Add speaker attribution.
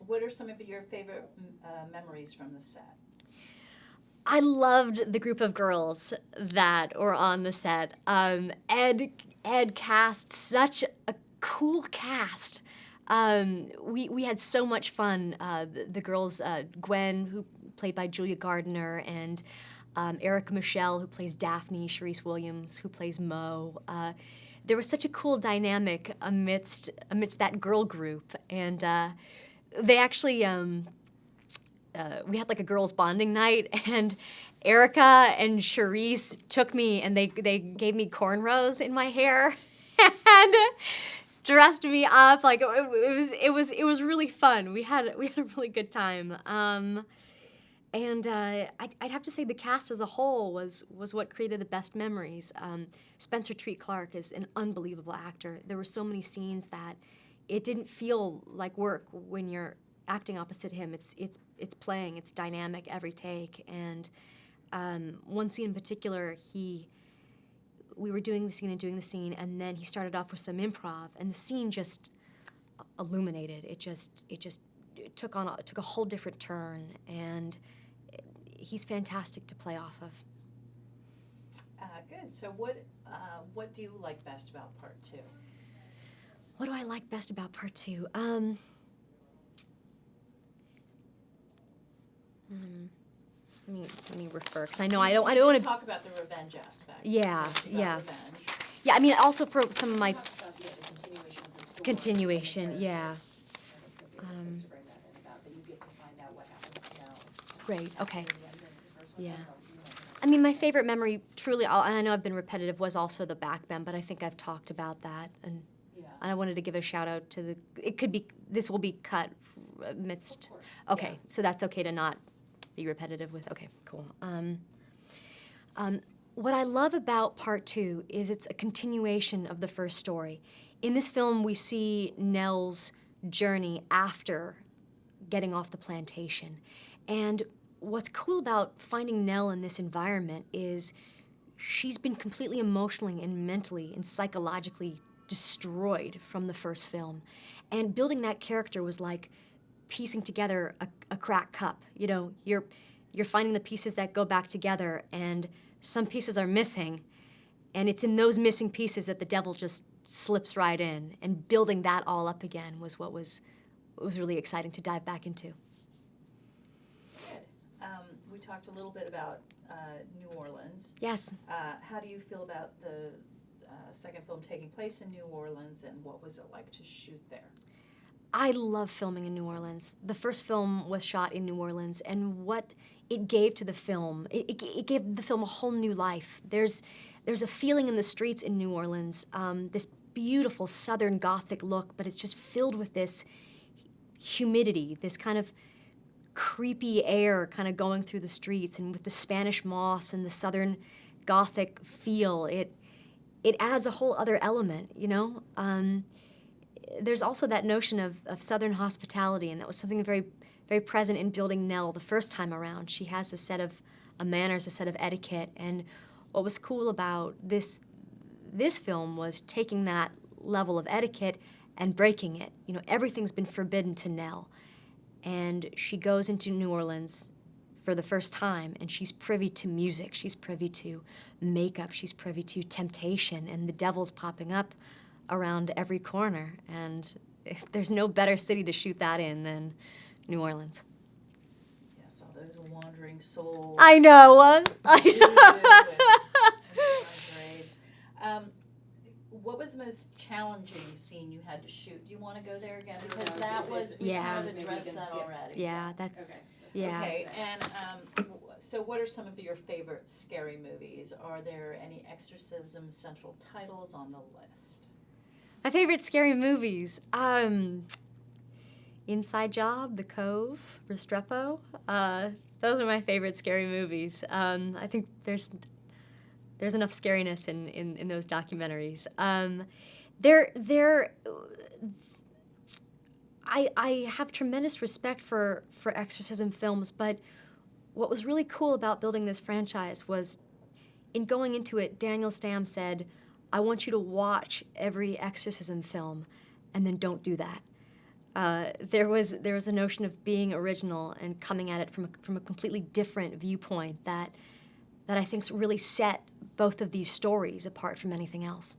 Speaker 1: What are some of your favorite memories from the set?
Speaker 2: I loved the group of girls that were on the set. Ed cast such a cool cast. We had so much fun. The girls, Gwen, who played by Julia Gardner, and Erica Michelle, who plays Daphne, Sharice Williams, who plays Mo. There was such a cool dynamic amidst that girl group, and they actually. We had like a girls' bonding night, and Erica and Charisse took me and they gave me cornrows in my hair and dressed me up. Like it was really fun. We had a really good time. And I'd have to say the cast as a whole was what created the best memories. Spencer Treat Clark is an unbelievable actor. There were so many scenes that it didn't feel like work when you're acting opposite him. It's playing, it's dynamic every take. And one scene in particular, we were doing the scene, and then he started off with some improv, and the scene just illuminated. It took a whole different turn, and he's fantastic to play off of.
Speaker 1: Good. So what do you like best about part 2?
Speaker 2: What do I like best about part 2? Let me refer, because I know I don't want to
Speaker 1: talk about the revenge aspect.
Speaker 2: Yeah.
Speaker 1: Revenge.
Speaker 2: Yeah, I mean, also for some of my
Speaker 3: Talk about the continuation of the story.
Speaker 2: continuation, yeah.
Speaker 3: Just to bring that in about that you get to find out what happens now.
Speaker 2: Great, okay. Yeah.
Speaker 3: Yeah.
Speaker 2: I mean, my favorite memory, truly, and I know I've been repetitive, was also the backbend, but I think I've talked about that, and I wanted to give a shout out to this will be cut amidst, okay,
Speaker 3: Yeah.
Speaker 2: so that's okay to not be repetitive with, okay, cool. What I love about part 2 is it's a continuation of the first story. In this film, we see Nell's journey after getting off the plantation. And what's cool about finding Nell in this environment is she's been completely emotionally and mentally and psychologically destroyed from the first film. And building that character was like piecing together a cracked cup. You know, you're finding the pieces that go back together, and some pieces are missing, and it's in those missing pieces that the devil just slips right in. And building that all up again was what was really exciting to dive back into.
Speaker 1: Good. We talked a little bit about New Orleans.
Speaker 2: Yes.
Speaker 1: How do you feel about the second film taking place in New Orleans, and what was it like to shoot there?
Speaker 2: I love filming in New Orleans. The first film was shot in New Orleans, and what it gave to the film, it gave the film a whole new life. There's a feeling in the streets in New Orleans, this beautiful Southern Gothic look, but it's just filled with this humidity, this kind of creepy air kind of going through the streets, and with the Spanish moss and the Southern Gothic feel, it adds a whole other element, you know? There's also that notion of Southern hospitality, and that was something very, very present in building Nell the first time around. She has a set of manners, a set of etiquette, and what was cool about this film was taking that level of etiquette and breaking it. You know, everything's been forbidden to Nell, and she goes into New Orleans for the first time, and she's privy to music, she's privy to makeup, she's privy to temptation, and the devil's popping up around every corner, and there's no better city to shoot that in than New Orleans.
Speaker 1: Yes, all those wandering souls.
Speaker 2: I know.
Speaker 1: What was the most challenging scene you had to shoot? Do you want to go there again? Because
Speaker 3: No,
Speaker 1: that was, we
Speaker 2: Yeah.
Speaker 1: kind of addressed that already.
Speaker 2: Yeah, that's,
Speaker 3: Okay.
Speaker 2: yeah.
Speaker 1: Okay, and so what are some of your favorite scary movies? Are there any Exorcism central titles on the list?
Speaker 2: My favorite scary movies, Inside Job, The Cove, Restrepo. Those are my favorite scary movies. I think there's enough scariness in those documentaries. I have tremendous respect for exorcism films, but what was really cool about building this franchise was, in going into it, Daniel Stamm said, I want you to watch every exorcism film, and then don't do that. There was a notion of being original and coming at it from a completely different viewpoint that I think really set both of these stories apart from anything else.